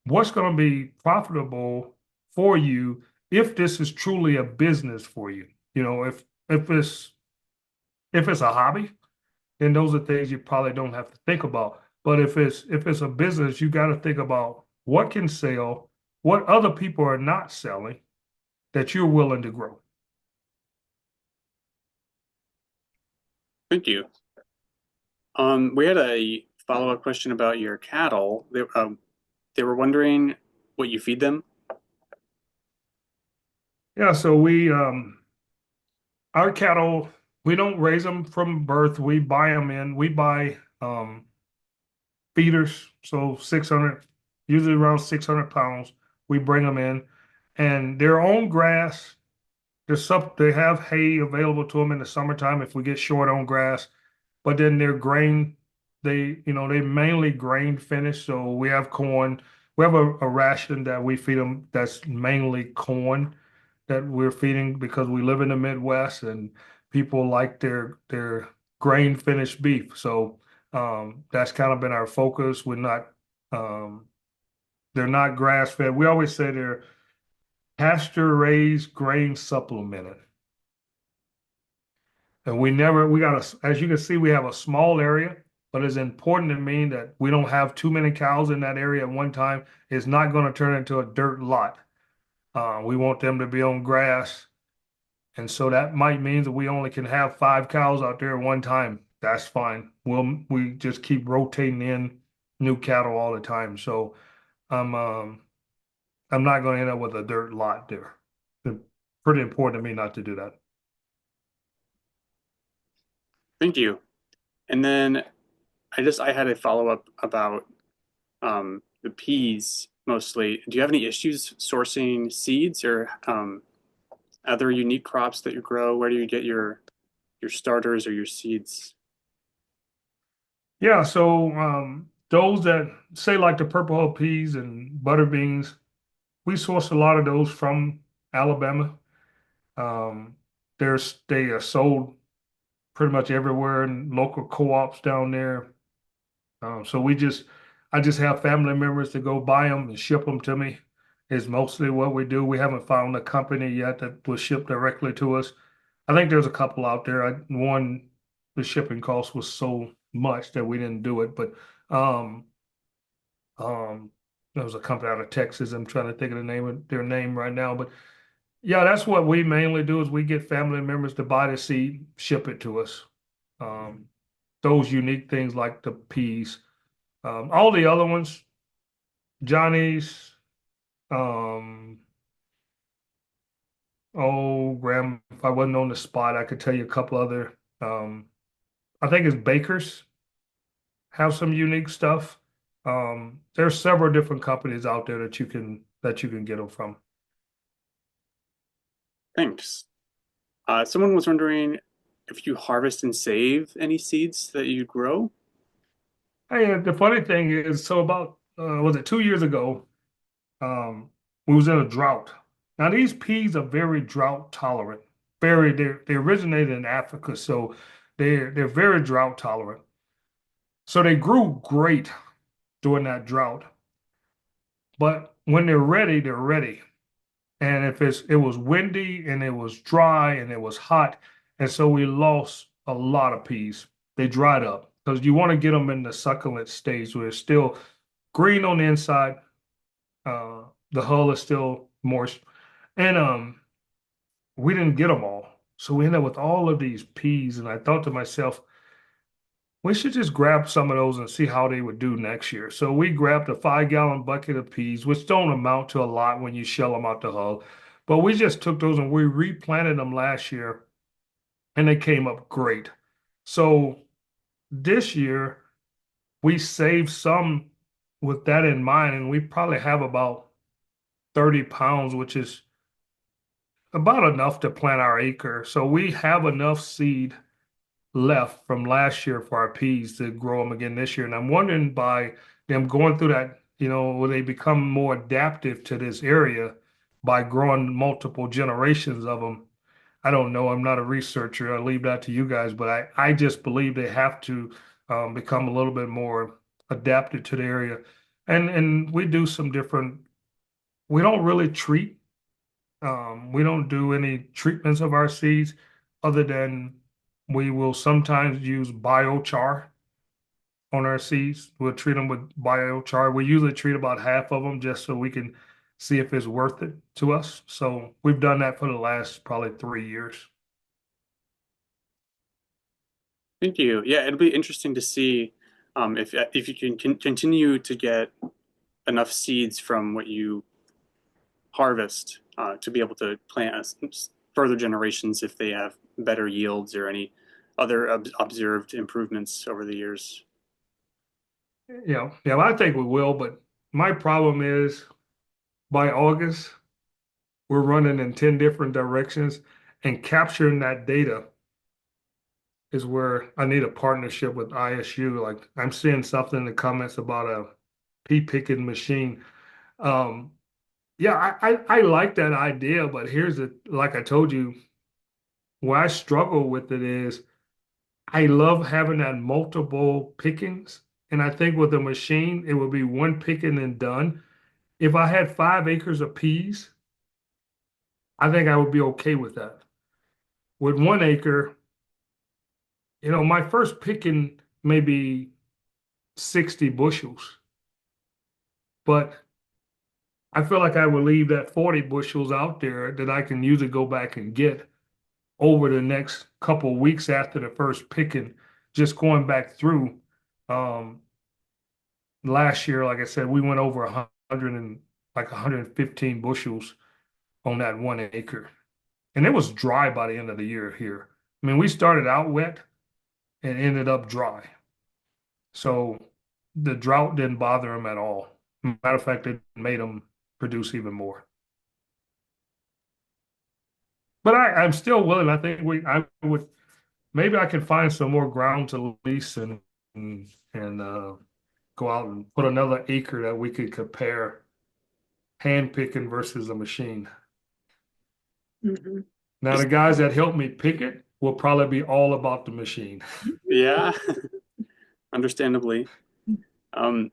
S2: what's going to be profitable for you if this is truly a business for you. You know, if it's a hobby, then those are things you probably don't have to think about. But if it's a business, you got to think about what can sell, what other people are not selling that you're willing to grow.
S1: Thank you. We had a follow-up question about your cattle. They were wondering what you feed them.
S2: Yeah, so our cattle, we don't raise them from birth. We buy them in. We buy feeders, so 600, usually around 600 pounds. We bring them in, and their own grass. They have hay available to them in the summertime if we get short on grass. But then their grain, they mainly grain finished. So we have corn. We have a ration that we feed them that's mainly corn that we're feeding because we live in the Midwest and people like their grain finished beef. So that's kind of been our focus. Um, they're not grass fed. We always say they're pasture raised grain supplemented. And we got as you can see, we have a small area, but it's important to me that we don't have too many cows in that area at one time. It's not going to turn into a dirt lot. We want them to be on grass. And so that might mean that we only can have 5 cows out there at one time. That's fine. We just keep rotating in new cattle all the time. So I'm um, I'm not going to end up with a dirt lot there. It's pretty important to me not to do that.
S1: Thank you. And then I had a follow-up about the peas mostly. Do you have any issues sourcing seeds or other unique crops that you grow? Where do you get your starters or your seeds?
S2: Yeah, so those that say like the purple hull peas and butter beans, we source a lot of those from Alabama. Um, they are sold pretty much everywhere in local co-ops down there. So I just have family members to go buy them and ship them to me. Is mostly what we do. We haven't found a company yet that will ship directly to us. I think there's a couple out there. One, the shipping cost was so much that we didn't do it, but um, um, there was a company out of Texas. I'm trying to think of their name right now, but yeah, that's what we mainly do is we get family members to buy the seed, ship it to us. Um, those unique things like the peas. All the other ones, Johnny's, um, oh, Graham, if I wasn't on the spot, I could tell you a couple other. I think it's Baker's have some unique stuff. There's several different companies out there that you can get them from.
S1: Thanks. Someone was wondering if you harvest and save any seeds that you grow.
S2: Hey, the funny thing is, so about was it 2 years ago? Um, we was in a drought. Now these peas are very drought tolerant. They originated in Africa, so they're very drought tolerant. So they grew great during that drought. But when they're ready, they're ready. And if it was windy and it was dry and it was hot, and so we lost a lot of peas. They dried up because you want to get them in the succulent stage where it's still green on the inside. Uh, the hull is still moist, and we didn't get them all. So we ended up with all of these peas, and I thought to myself, we should just grab some of those and see how they would do next year. So we grabbed a 5 gallon bucket of peas, which don't amount to a lot when you shell them out the hull. But we just took those and we replanted them last year and they came up great. So this year we saved some with that in mind, and we probably have about 30 pounds, which is about enough to plant our acre. So we have enough seed left from last year for our peas to grow them again this year. And I'm wondering by them going through that, will they become more adaptive to this area by growing multiple generations of them? I don't know. I'm not a researcher. I leave that to you guys, but I just believe they have to become a little bit more adapted to the area. And we do some different, we don't really treat we don't do any treatments of our seeds other than we will sometimes use biochar on our seeds. We'll treat them with biochar. We usually treat about half of them just so we can see if it's worth it to us. So we've done that for the last probably 3 years.
S1: Thank you. Yeah, it'll be interesting to see if you can continue to get enough seeds from what you harvest to be able to plant further generations if they have better yields or any other observed improvements over the years.
S2: Yeah, I think we will, but my problem is by August, we're running in 10 different directions and capturing that data is where I need a partnership with ISU. Like I'm seeing something in the comments about a pea picking machine. Um, yeah, I like that idea, but here's the like I told you, where I struggle with it is I love having that multiple pickings. And I think with a machine, it would be one picking and done. If I had 5 acres of peas, I think I would be okay with that. With 1 acre, my first picking may be 60 bushels, but I feel like I would leave that 40 bushels out there that I can usually go back and get over the next couple of weeks after the first picking, just going back through. Um, Last year, like I said, we went over 100 and like 115 bushels on that 1 acre. And it was dry by the end of the year here. I mean, we started out wet and ended up dry. So the drought didn't bother them at all. Matter of fact, it made them produce even more. But I'm still willing. I think I would maybe I can find some more ground to lease and go out and put another acre that we could compare hand picking versus a machine.
S1: Mhm.
S2: Now, the
S1: Just
S2: guys that help me pick it will probably be all about the machine.
S1: yeah, understandably. Um,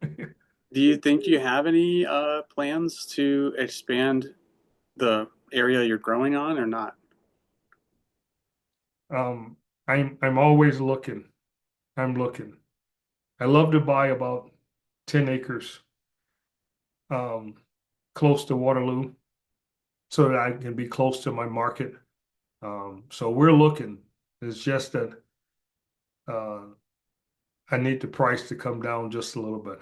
S1: do you think you have any plans to expand the area you're growing on or not?
S2: Um, I'm always looking. I'm looking. I love to buy about 10 acres um, close to Waterloo so that I can be close to my market. So we're looking. It's just that uh, I need the price to come down just a little bit.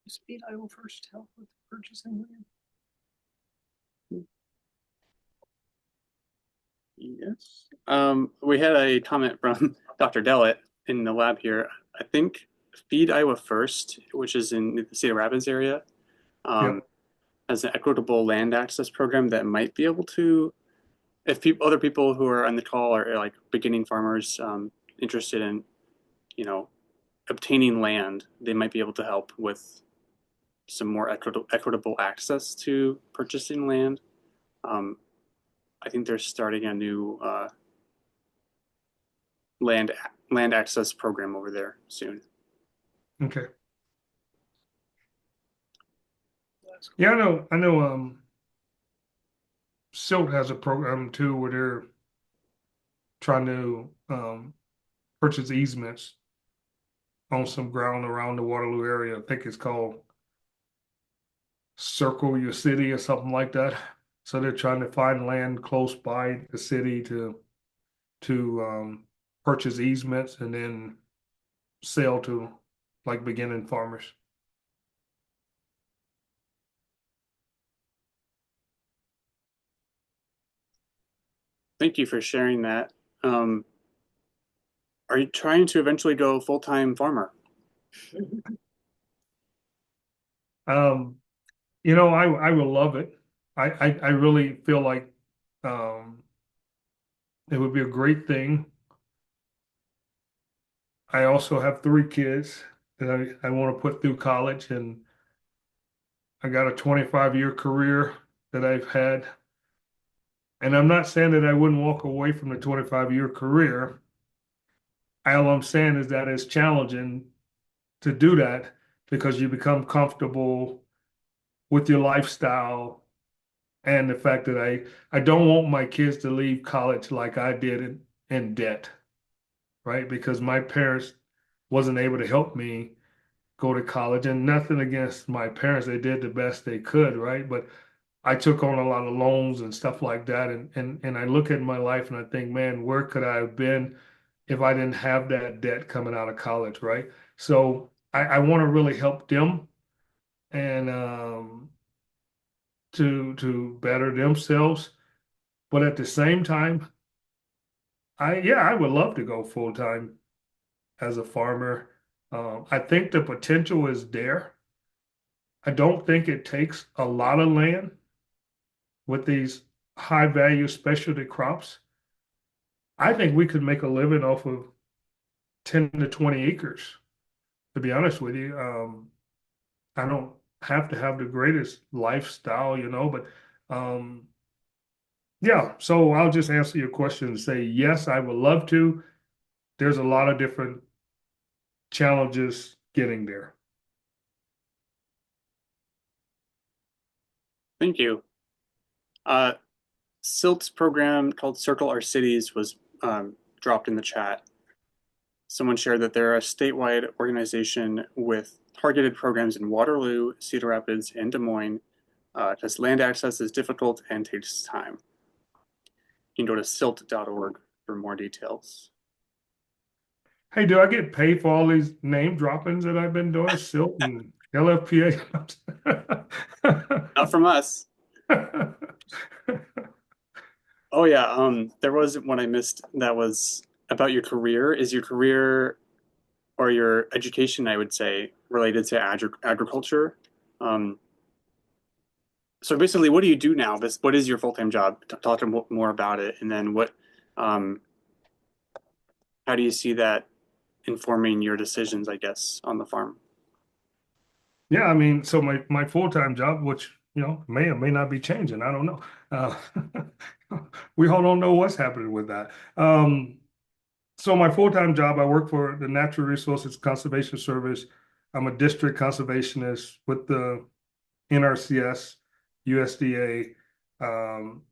S1: Speed, I will first help with purchasing land. Yes. We had a comment from Dr. Dellett in the lab here. I think Feed Iowa First, which is in the Cedar Rapids area, um,
S2: Yep.
S1: has an equitable land access program that might be able to if other people who are on the call are like beginning farmers interested in, you know, obtaining land, they might be able to help with some more equitable access to purchasing land. Um, I think they're starting a new land land access program over there soon.
S2: Okay. Yeah, I know Silt has a program too where they're trying to purchase easements on some ground around the Waterloo area. I think it's called Circle Your City or something like that. So they're trying to find land close by the city to purchase easements and then sell to like beginning farmers.
S1: Thank you for sharing that. Um, are you trying to eventually go full-time farmer?
S2: Um, I will love it. I really feel like um, it would be a great thing. I also have three kids that I want to put through college, and I got a 25-year career that I've had. And I'm not saying that I wouldn't walk away from the 25-year career. All I'm saying is that it's challenging to do that because you become comfortable with your lifestyle and the fact that I don't want my kids to leave college like I did in debt, right? Because my parents wasn't able to help me go to college, and nothing against my parents. They did the best they could, right? But I took on a lot of loans and stuff like that. And I look at my life and I think, man, where could I have been if I didn't have that debt coming out of college, right? So I want to really help them and to better themselves. But at the same time, I would love to go full time as a farmer. I think the potential is there. I don't think it takes a lot of land with these high value specialty crops. I think we could make a living off of 10 to 20 acres, to be honest with you. I don't have to have the greatest lifestyle, but yeah, so I'll just answer your question and say, yes, I would love to. There's a lot of different challenges getting there.
S1: Thank you. Uh, SILT's program called Circle Our Cities was dropped in the chat. Someone shared that they're a statewide organization with targeted programs in Waterloo, Cedar Rapids, and Des Moines because land access is difficult and takes time. You can go to silt.org for more details.
S2: Hey, do I get paid for all these name droppings that I've been doing? Silt and LFPA?
S1: Not from us. Oh yeah, there was one I missed that was about your career. Is your career or your education, I would say, related to agriculture? Um, so basically, what do you do now? What is your full-time job? Talk more about it, and then um, how do you see that informing your decisions, I guess, on the farm?
S2: Yeah, I mean, so my full-time job, which may or may not be changing, I don't know. Uh, we all don't know what's happening with that. So my full-time job, I work for the Natural Resources Conservation Service. I'm a district conservationist with the NRCS, USDA,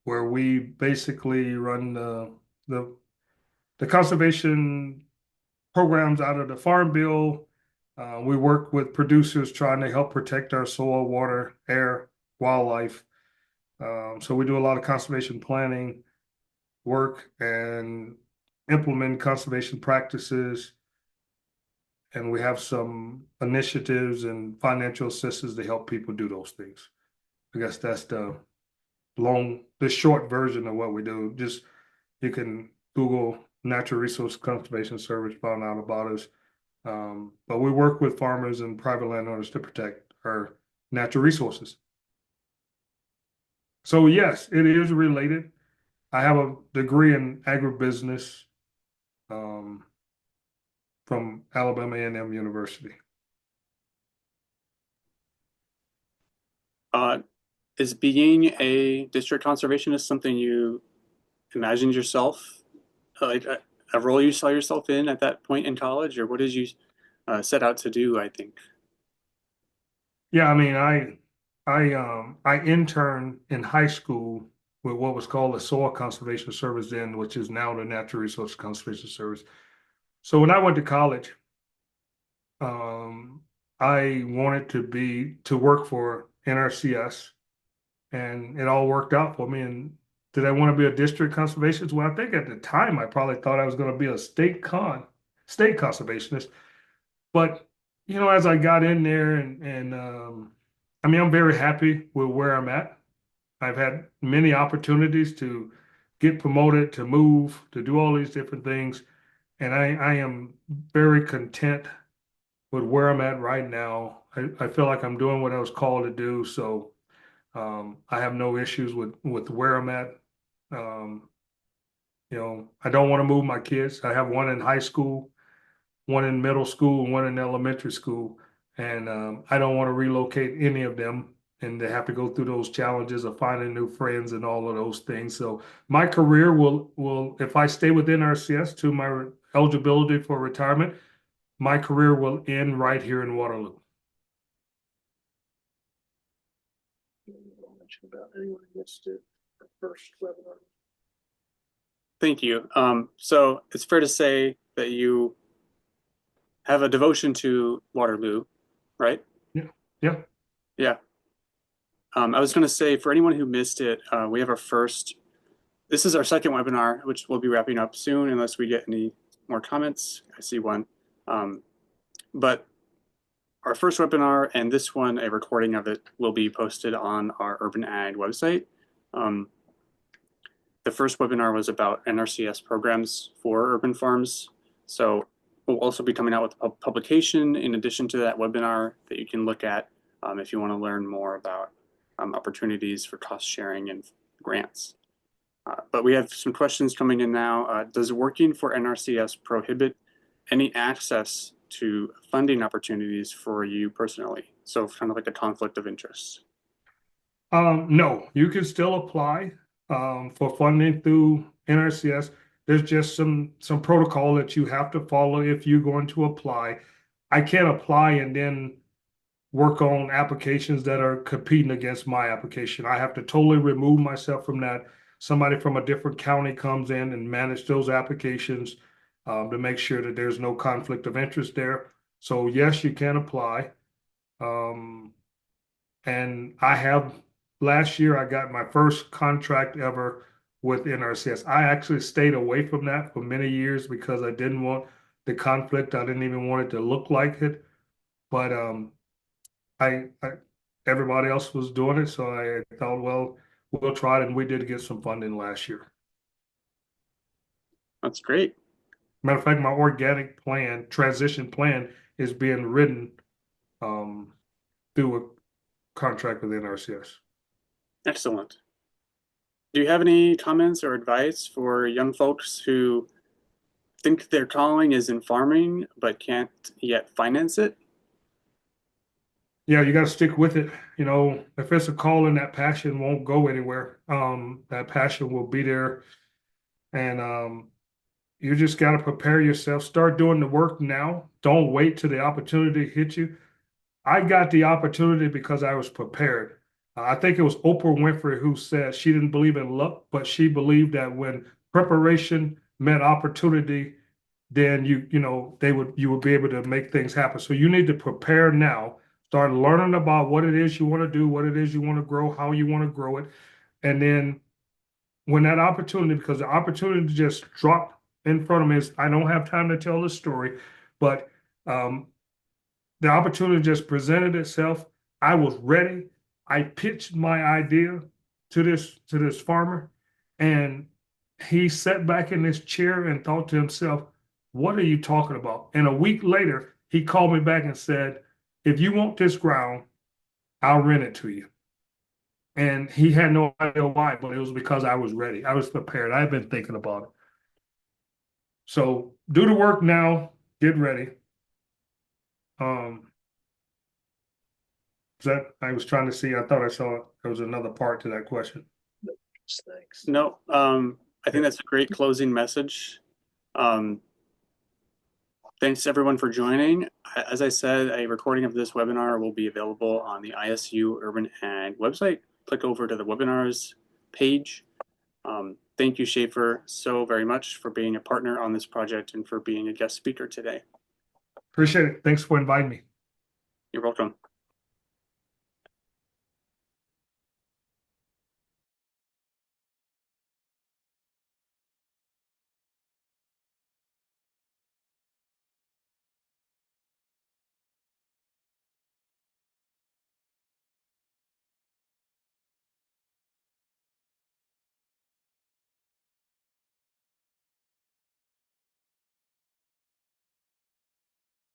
S2: where we basically run the conservation programs out of the Farm Bill. We work with producers trying to help protect our soil, water, air, wildlife. So we do a lot of conservation planning work and implement conservation practices. And we have some initiatives and financial assistance to help people do those things. I guess that's the short version of what we do. Just you can Google Natural Resource Conservation Service, find out about us. But we work with farmers and private landowners to protect our natural resources. So yes, it is related. I have a degree in agribusiness um, from Alabama A&M University.
S1: Uh, is being a district conservationist something you imagined yourself, like a role you saw yourself in at that point in college, or what did you set out to do, I think?
S2: Yeah, I mean, I interned in high school with what was called the Soil Conservation Service then, which is now the Natural Resource Conservation Service. So when I went to college, um, I wanted to work for NRCS, and it all worked out for me. And did I want to be a district conservationist? Well, I think at the time I probably thought I was going to be a state conservationist. But as I got in there and I mean, I'm very happy with where I'm at. I've had many opportunities to get promoted, to move, to do all these different things, and I am very content with where I'm at right now. I feel like I'm doing what I was called to do, so I have no issues with where I'm at. Um, I don't want to move my kids. I have one in high school, one in middle school, and one in elementary school, and I don't want to relocate any of them. And they have to go through those challenges of finding new friends and all of those things. So my career will if I stay within RCS to my eligibility for retirement, my career will end right here in Waterloo.
S3: About anyone who missed it, the first webinar.
S1: Thank you. So it's fair to say that you have a devotion to Waterloo, right?
S2: Yeah, yeah.
S1: Yeah. I was going to say for anyone who missed it, we have our first. This is our second webinar, which we'll be wrapping up soon, unless we get any more comments. I see one. But our first webinar and this one, a recording of it, will be posted on our Urban Ag website. The first webinar was about NRCS programs for urban farms. So we'll also be coming out with a publication in addition to that webinar that you can look at if you want to learn more about opportunities for cost sharing and grants. But we have some questions coming in now. Does working for NRCS prohibit any access to funding opportunities for you personally? So kind of like a conflict of interest.
S2: No, you can still apply for funding through NRCS. There's just some protocol that you have to follow if you're going to apply. I can't apply and then work on applications that are competing against my application. I have to totally remove myself from that. Somebody from a different county comes in and manage those applications to make sure that there's no conflict of interest there. So yes, you can apply. And last year I got my first contract ever with NRCS. I actually stayed away from that for many years because I didn't want the conflict. I didn't even want it to look like it. But I everybody else was doing it, so I thought, well, we'll try it, and we did get some funding last year.
S1: That's great.
S2: Matter of fact, my organic plan, transition plan, is being written through a contract with NRCS.
S1: Excellent. Do you have any comments or advice for young folks who think their calling is in farming but can't yet finance it?
S2: Yeah, you got to stick with it. If it's a calling, that passion won't go anywhere. That passion will be there, and you just got to prepare yourself. Start doing the work now. Don't wait till the opportunity hits you. I got the opportunity because I was prepared. I think it was Oprah Winfrey who said she didn't believe in luck, but she believed that when preparation met opportunity, then you would be able to make things happen. So you need to prepare now. Start learning about what it is you want to do, what it is you want to grow, how you want to grow it, and then when that opportunity, because the opportunity just dropped in front of me, I don't have time to tell the story, but the opportunity just presented itself. I was ready. I pitched my idea to this farmer, and he sat back in this chair and thought to himself, "What are you talking about?" And a week later, he called me back and said, "If you want this ground, I'll rent it to you." And he had no idea why, but it was because I was ready. I was prepared. I've been thinking about it. So do the work now, get ready. That I was trying to see, I thought I saw there was another part to that question.
S3: Thanks.
S1: No, I think that's a great closing message. Um, Thanks everyone for joining. As I said, a recording of this webinar will be available on the ISU Urban Ag website. Click over to the webinars page. Thank you, Schaefer, so very much for being a partner on this project and for being a guest speaker today.
S2: Appreciate it. Thanks for inviting me.
S1: You're welcome.